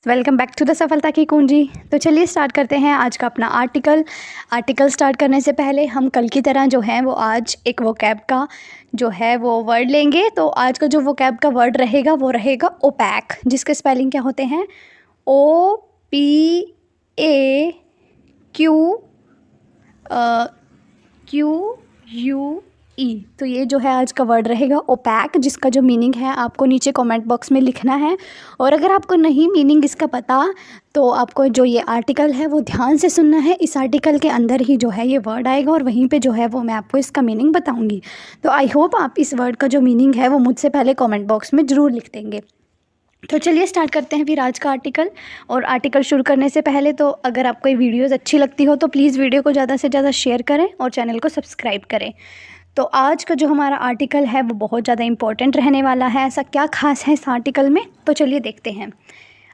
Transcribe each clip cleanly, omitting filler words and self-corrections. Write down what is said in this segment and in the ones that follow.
Welcome back to the सफलता की कुंजी। तो चलिए स्टार्ट करते हैं आज का अपना आर्टिकल स्टार्ट करने से पहले हम कल की तरह जो है वो आज एक वोकैब का जो है वो वर्ड लेंगे। तो आज का जो वोकैब का वर्ड रहेगा वो रहेगा ओपैक, जिसके स्पेलिंग क्या होते हैं OPAQUE। तो ये जो है आज का वर्ड रहेगा ओपैक, जिसका जो मीनिंग है आपको नीचे कमेंट बॉक्स में लिखना है। और अगर आपको नहीं मीनिंग इसका पता तो आपको जो ये आर्टिकल है वो ध्यान से सुनना है। इस आर्टिकल के अंदर ही जो है ये वर्ड आएगा और वहीं पे जो है वो मैं आपको इसका मीनिंग बताऊंगी। तो आई होप आप इस वर्ड का जो मीनिंग है वो मुझसे पहले कमेंट बॉक्स में ज़रूर लिख देंगे। तो चलिए स्टार्ट करते हैं फिर आज का आर्टिकल। और आर्टिकल शुरू करने से पहले तो अगर आपको ये वीडियोज़ अच्छी लगती हो तो प्लीज़ वीडियो को ज़्यादा से ज़्यादा शेयर करें और चैनल को सब्सक्राइब करें। तो आज का जो हमारा आर्टिकल है वो बहुत ज़्यादा इंपॉर्टेंट रहने वाला है। ऐसा क्या खास है इस आर्टिकल में, तो चलिए देखते हैं।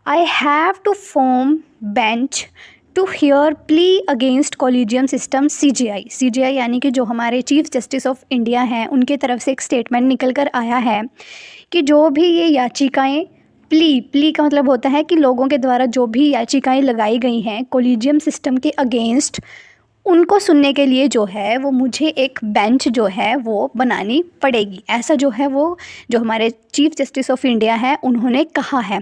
I have to form bench to hear plea against collegium system CJI यानी कि जो हमारे चीफ जस्टिस ऑफ इंडिया हैं उनके तरफ से एक स्टेटमेंट निकल कर आया है कि जो भी ये याचिकाएँ प्ली का मतलब होता है कि लोगों के द्वारा जो भी याचिकाएँ लगाई गई हैं कॉलेजियम सिस्टम के अगेंस्ट, उनको सुनने के लिए जो है वो मुझे एक बेंच जो है वो बनानी पड़ेगी। ऐसा जो है वो जो हमारे चीफ जस्टिस ऑफ इंडिया है उन्होंने कहा है।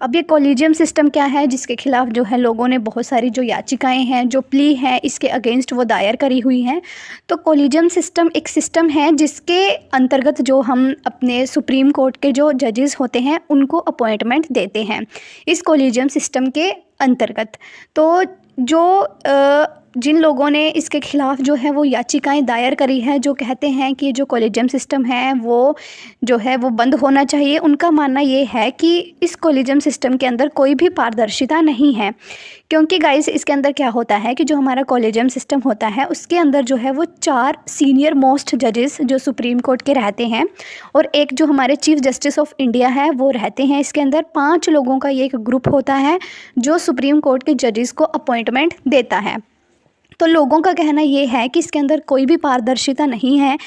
अब ये कॉलेजियम सिस्टम क्या है जिसके खिलाफ जो है लोगों ने बहुत सारी जो याचिकाएं हैं, जो प्ली है इसके अगेंस्ट वो दायर करी हुई हैं। तो कॉलेजियम सिस्टम एक सिस्टम है जिसके अंतर्गत जो हम अपने सुप्रीम कोर्ट के जो जजेस होते हैं उनको अपॉइंटमेंट देते हैं इस कॉलेजियम सिस्टम के अंतर्गत। तो जो जिन लोगों ने इसके ख़िलाफ़ जो है वो याचिकाएं दायर करी है, जो कहते हैं कि जो कॉलेजियम सिस्टम है वो जो है वो बंद होना चाहिए, उनका मानना ये है कि इस कॉलेजियम सिस्टम के अंदर कोई भी पारदर्शिता नहीं है। क्योंकि गाइस इसके अंदर क्या होता है कि जो हमारा कॉलेजियम सिस्टम होता है उसके अंदर जो है वो 4 सीनियर मोस्ट जजेस जो सुप्रीम कोर्ट के रहते हैं और एक जो हमारे चीफ जस्टिस ऑफ इंडिया है वो रहते हैं। इसके अंदर 5 लोगों का ये एक ग्रुप होता है जो सुप्रीम कोर्ट के जजेस को अपॉइंटमेंट देता है। तो लोगों का कहना ये है कि इसके अंदर कोई भी पारदर्शिता नहीं है,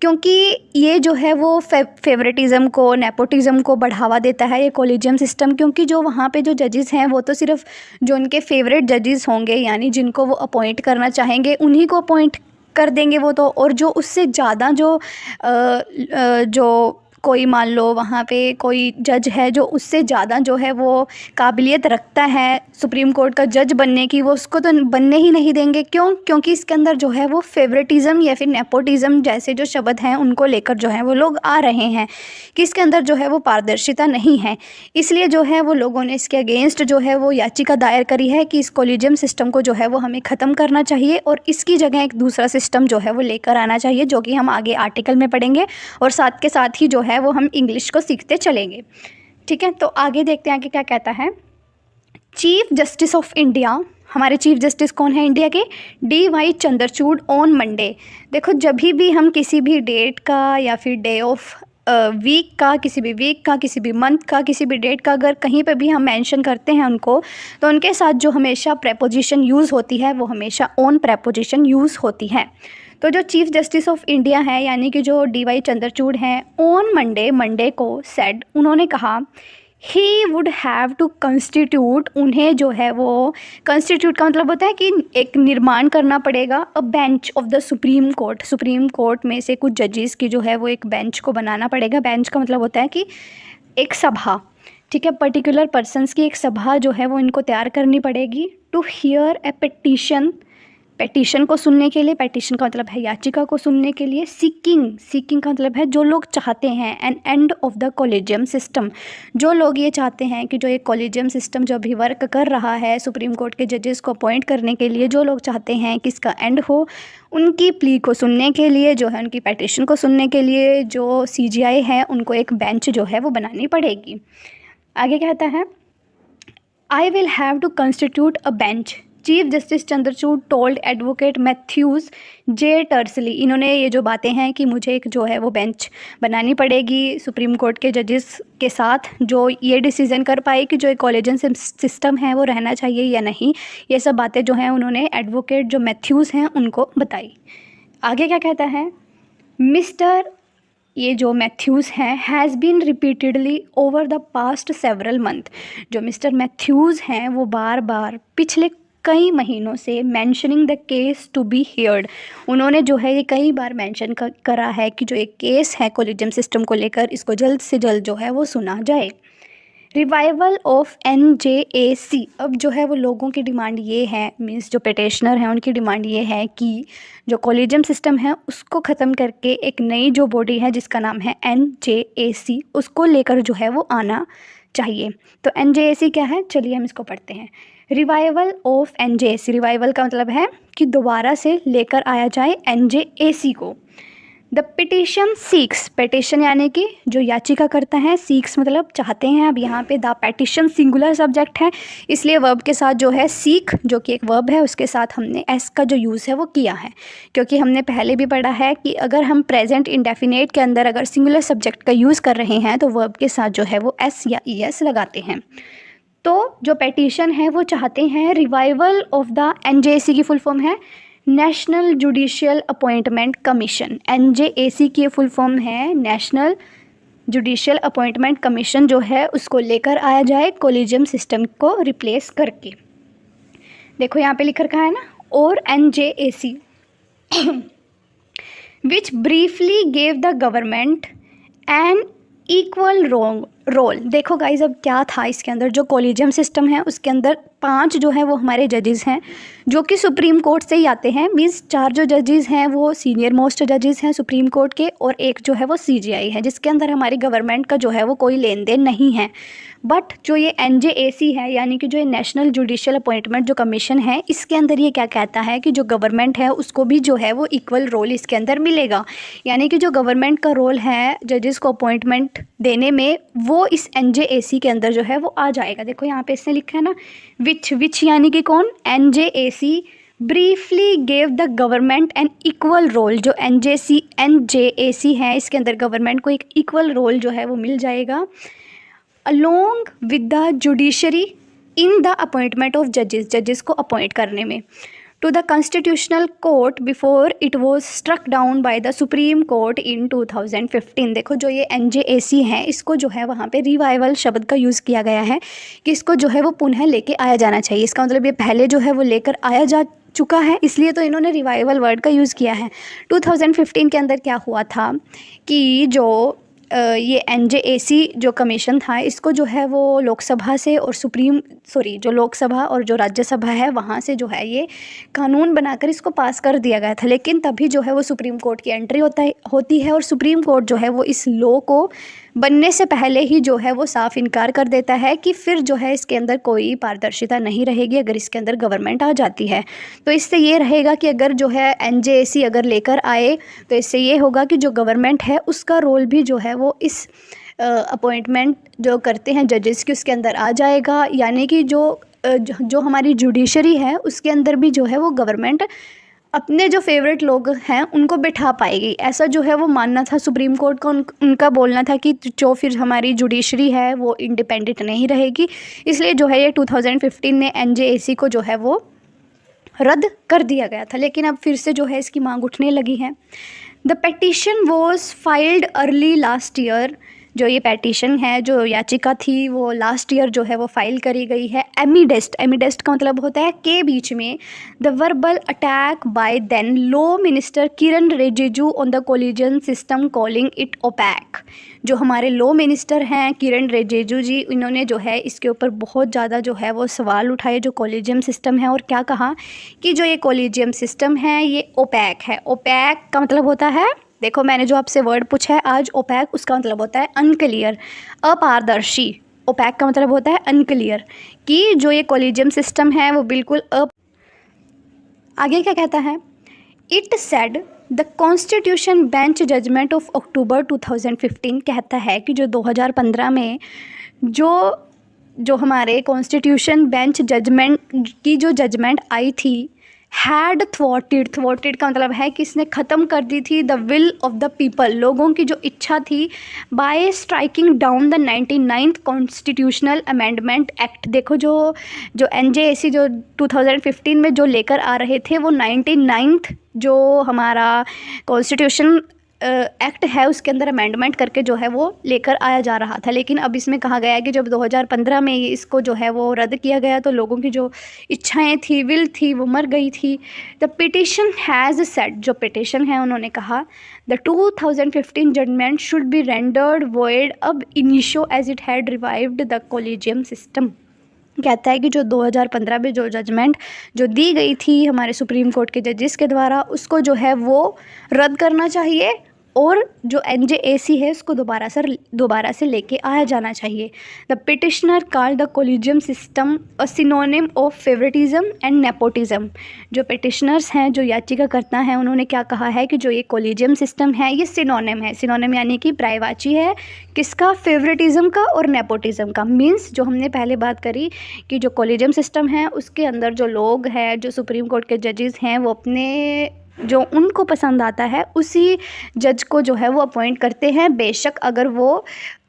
क्योंकि ये जो है वो फेवरेटिज़म को, नेपोटिज़म को बढ़ावा देता है ये कॉलेजियम सिस्टम। क्योंकि जो वहाँ पे जो जजेस हैं वो तो सिर्फ जो उनके फेवरेट जजेस होंगे, यानी जिनको वो अपॉइंट करना चाहेंगे उन्हीं को अपॉइंट कर देंगे वो तो। और जो उससे ज़्यादा जो कोई मान लो वहाँ पे कोई जज है जो उससे ज़्यादा जो है वो काबिलियत रखता है सुप्रीम कोर्ट का जज बनने की, वो उसको तो बनने ही नहीं देंगे। क्यों? क्योंकि इसके अंदर जो है वो फेवरेटिज़म या फिर नेपोटिज़म जैसे जो शब्द हैं उनको लेकर जो है वो लोग आ रहे हैं कि इसके अंदर जो है वो पारदर्शिता नहीं है। इसलिए जो है वो लोगों ने इसके अगेंस्ट जो है वो याचिका दायर करी है कि इस कॉलेजियम सिस्टम को जो है वो हमें ख़त्म करना चाहिए और इसकी जगह एक दूसरा सिस्टम जो है वो लेकर आना चाहिए, जो कि हम आगे आर्टिकल में पढ़ेंगे और साथ के साथ ही जो है वो हम इंग्लिश को सीखते चलेंगे। ठीक है, तो आगे देखते हैं आगे क्या कहता है। चीफ जस्टिस ऑफ इंडिया, हमारे चीफ जस्टिस कौन है इंडिया के? DY Chandrachud on Monday. देखो जब भी हम किसी भी डेट का या फिर डे ऑफ वीक का, किसी भी वीक का, किसी भी मंथ का, किसी भी डेट का अगर कहीं पे भी हम मेंशन करते हैं उनको, तो उनके साथ जो हमेशा प्रेपोजिशन यूज़ होती है वो हमेशा ऑन प्रेपोजिशन यूज़ होती है। तो जो चीफ जस्टिस ऑफ इंडिया है यानी कि जो DY चंद्रचूड़ हैं, ऑन मंडे को सेड, उन्होंने कहा he would have to constitute, उन्हें जो है वो कंस्टिट्यूट का मतलब होता है कि एक निर्माण करना पड़ेगा अ bench of the supreme court में से कुछ जजेस की जो है वो एक बेंच को बनाना पड़ेगा। बेंच का मतलब होता है कि एक सभा, ठीक है, पर्टिकुलर पर्सन्स की एक सभा जो है वो इनको तैयार करनी पड़ेगी। टू हियर ए पेटिशन को सुनने के लिए, पेटिशन का मतलब है याचिका को सुनने के लिए। सीकिंग का मतलब है जो लोग चाहते हैं an end of the collegium system, जो लोग ये चाहते हैं कि जो एक कॉलेजियम सिस्टम जो भी वर्क कर रहा है सुप्रीम कोर्ट के जजेस को अपॉइंट करने के लिए, जो लोग चाहते हैं कि इसका एंड हो, उनकी प्ली को सुनने के लिए जो है, उनकी पेटिशन को सुनने के लिए जो CJI है उनको एक बेंच जो है वो बनानी पड़ेगी। आगे कहता है I will have to constitute a bench, chief justice Chandrachud told advocate Mathews J tersely. इन्होंने ये जो बातें हैं कि मुझे एक जो है वो बेंच बनानी पड़ेगी सुप्रीम कोर्ट के जजेस के साथ जो ये डिसीज़न कर पाए कि जो एक कॉलेजियम सिस्टम है वो रहना चाहिए या नहीं, ये सब बातें जो हैं उन्होंने एडवोकेट जो मैथ्यूज़ हैं उनको बताई। आगे क्या कहता है, मिस्टर ये जो मैथ्यूज़ हैं has been repeatedly over the past several month. जो मिस्टर मैथ्यूज़ हैं वो बार बार पिछले कई महीनों से mentioning the case to be heard, उन्होंने जो है ये कई बार मेंशन करा है कि जो एक केस है कॉलेजियम सिस्टम को लेकर, इसको जल्द से जल्द जो है वो सुना जाए। रिवाइवल ऑफ NJAC, अब जो है वो लोगों की डिमांड ये है, मीन्स जो पिटिशनर हैं उनकी डिमांड ये है कि जो कॉलेजियम सिस्टम है उसको ख़त्म करके एक नई जो बॉडी है जिसका नाम है NJAC, उसको लेकर जो है वो आना चाहिए। तो NJAC क्या है, चलिए हम इसको पढ़ते हैं। रिवाइवल ऑफ NJAC, रिवाइवल का मतलब है कि दोबारा से लेकर आया जाए NJAC को। द पिटिशन सीक्स, पिटिशन यानी कि जो याचिका करता है, सीक्स मतलब चाहते हैं। अब यहाँ पे द पिटिशन सिंगुलर सब्जेक्ट है, इसलिए वर्ब के साथ जो है सीक, जो कि एक वर्ब है, उसके साथ हमने एस का जो यूज़ है वो किया है, क्योंकि हमने पहले भी पढ़ा है कि अगर हम प्रेजेंट इंडेफिनेट के अंदर अगर सिंगुलर सब्जेक्ट का यूज़ कर रहे हैं तो वर्ब के साथ जो है वो एस या ES लगाते हैं। तो जो पिटिशन है वो चाहते हैं रिवाइवल ऑफ द NJAC की फुल फॉर्म है national judicial appointment commission. NJAC की फुल फॉर्म है नेशनल जुडिशियल अपॉइंटमेंट कमीशन, जो है उसको लेकर आया जाए कॉलेजियम सिस्टम को रिप्लेस करके। देखो यहाँ पे लिख रखा है ना, और NJAC which briefly gave the government an equal role. देखो गाइज, अब क्या था इसके अंदर, जो कॉलेजियम सिस्टम है उसके अंदर 5 जो है वो हमारे जजेस हैं जो कि सुप्रीम कोर्ट से ही आते हैं। मीन्स 4 जो जजेस हैं वो सीनियर मोस्ट जजेस हैं सुप्रीम कोर्ट के, और एक जो है वो CJI है, जिसके अंदर हमारी गवर्नमेंट का जो है वो कोई लेन देन नहीं है। बट जो ये NJAC है, यानी कि जो ये नेशनल जुडिशियल अपॉइंटमेंट जो कमीशन है, इसके अंदर ये क्या कहता है कि जो गवर्नमेंट है उसको भी जो है वो इक्वल रोल इसके अंदर मिलेगा। यानी कि जो गवर्नमेंट का रोल है जजेस को अपॉइंटमेंट देने में, वो इस NJAC के अंदर जो है वो आ जाएगा। देखो यहाँ पे इसने लिखा है ना विच यानी कि कौन, NJAC briefly gave the government an equal role. जो NJAC है इसके अंदर गवर्नमेंट को एक इक्वल रोल जो है वो मिल जाएगा along with the judiciary in the appointment of judges, जजेस को अपॉइंट करने में, to the constitutional court before it was struck down by the supreme court in 2015। देखो जो ये NJAC है इसको जो है वहाँ पे रिवाइवल शब्द का यूज़ किया गया है कि इसको जो है वो पुनः लेके आया जाना चाहिए। इसका मतलब ये पहले जो है वो लेकर आया जा चुका है, इसलिए तो इन्होंने रिवाइवल वर्ड का यूज़ किया है। 2015 के अंदर क्या हुआ था कि जो ये NJAC जो कमीशन था इसको जो है वो लोकसभा से और जो लोकसभा और जो राज्यसभा है वहाँ से जो है ये कानून बनाकर इसको पास कर दिया गया था। लेकिन तभी जो है वो सुप्रीम कोर्ट की एंट्री होती है और सुप्रीम कोर्ट जो है वो इस लॉ को बनने से पहले ही जो है वो साफ इनकार कर देता है कि फिर जो है इसके अंदर कोई पारदर्शिता नहीं रहेगी अगर इसके अंदर गवर्नमेंट आ जाती है। तो इससे ये रहेगा कि अगर जो है NJAC अगर लेकर आए तो इससे ये होगा कि जो गवर्नमेंट है उसका रोल भी जो है वो इस अपॉइंटमेंट जो करते हैं जजेस की उसके अंदर आ जाएगा। यानी कि जो हमारी जुडिशरी है उसके अंदर भी जो है वो गवर्नमेंट अपने जो फेवरेट लोग हैं उनको बिठा पाएगी। ऐसा जो है वो मानना था सुप्रीम कोर्ट का, उनका बोलना था कि जो फिर हमारी जुडिशरी है वो इंडिपेंडेंट नहीं रहेगी। इसलिए जो है ये 2015 में NJAC को जो है वो रद्द कर दिया गया था। लेकिन अब फिर से जो है इसकी मांग उठने लगी है। The petition was filed early last year. जो ये पेटिशन है, जो याचिका थी, वो लास्ट ईयर जो है वो फाइल करी गई है। एमिडेस्ट का मतलब होता है के बीच में the verbal attack by then law minister Kiran Rijiju on the collegium system calling it opaque. जो हमारे लॉ मिनिस्टर हैं किरण रिजिजू जी, इन्होंने जो है इसके ऊपर बहुत ज़्यादा जो है वो सवाल उठाए जो कॉलेजियम सिस्टम है, और क्या कहा कि जो ये कॉलेजियम सिस्टम है ये ओपैक है। ओपैक का मतलब होता है, देखो मैंने जो आपसे वर्ड पूछा है आज ओपैक, उसका मतलब होता है अनक्लियर, अपारदर्शी। ओपैक का मतलब होता है अनक्लियर, कि जो ये कॉलेजियम सिस्टम है वो बिल्कुल आगे क्या कहता है, it said the constitution bench judgment of October 2015 कहता है कि जो 2015 में जो हमारे कॉन्स्टिट्यूशन बेंच जजमेंट की जो जजमेंट आई थी, हैड थ्वॉटेड का मतलब है कि इसने ख़त्म कर दी थी the will of the people, लोगों की जो इच्छा थी, bye striking down the 99th constitutional amendment act. देखो जो NJAC जो 2015 में जो लेकर आ रहे थे वो 99th जो हमारा कॉन्स्टिट्यूशन एक्ट है उसके अंदर अमेंडमेंट करके जो है वो लेकर आया जा रहा था, लेकिन अब इसमें कहा गया है कि जब 2015 में इसको जो है वो रद्द किया गया तो लोगों की जो इच्छाएं थी, विल थी, वो मर गई थी। द पिटिशन हैज़ सेड, जो पिटिशन है उन्होंने कहा, the 2015 judgement should be rendered void ab initio as it had revived the collegium system. कहता है कि जो 2015 में जो जजमेंट जो दी गई थी हमारे सुप्रीम कोर्ट के जजेस के द्वारा, उसको जो है वो रद्द करना चाहिए और जो NJAC है उसको दोबारा से लेके आया जाना चाहिए। The petitioner called the collegium system a synonym of favouritism and nepotism. जो पिटिशनर्स हैं, जो याचिकाकर्ता हैं, उन्होंने क्या कहा है कि जो ये कोलिजियम सिस्टम है ये सिनोनिम है। सिनोनिम यानी कि पर्यायवाची है किसका? फेवरेटिज्म का और नेपोटिज्म का। मीन्स जो हमने पहले बात करी कि जो कोलिजियम सिस्टम है उसके अंदर जो लोग हैं, जो सुप्रीम कोर्ट के जजेस हैं, वो अपने जो उनको पसंद आता है उसी जज को जो है वो अपॉइंट करते हैं, बेशक अगर वो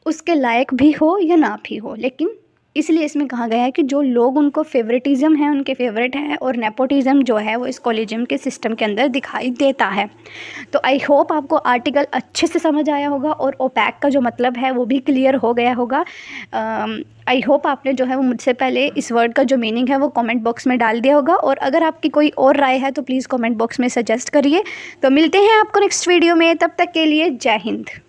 उसके लायक भी हो या ना भी हो। लेकिन इसलिए इसमें कहा गया है कि जो लोग उनको फेवरेटिज्म है, उनके फेवरेट है, और नेपोटिज्म जो है वो इस कोलिजियम के सिस्टम के अंदर दिखाई देता है। तो आई होप आपको आर्टिकल अच्छे से समझ आया होगा और ओपैक का जो मतलब है वो भी क्लियर हो गया होगा। आई होप आपने जो है वो मुझसे पहले इस वर्ड का जो मीनिंग है वो कमेंट बॉक्स में डाल दिया होगा, और अगर आपकी कोई और राय है तो प्लीज़ कमेंट बॉक्स में सजेस्ट करिए। तो मिलते हैं आपको नेक्स्ट वीडियो में, तब तक के लिए जय हिंद।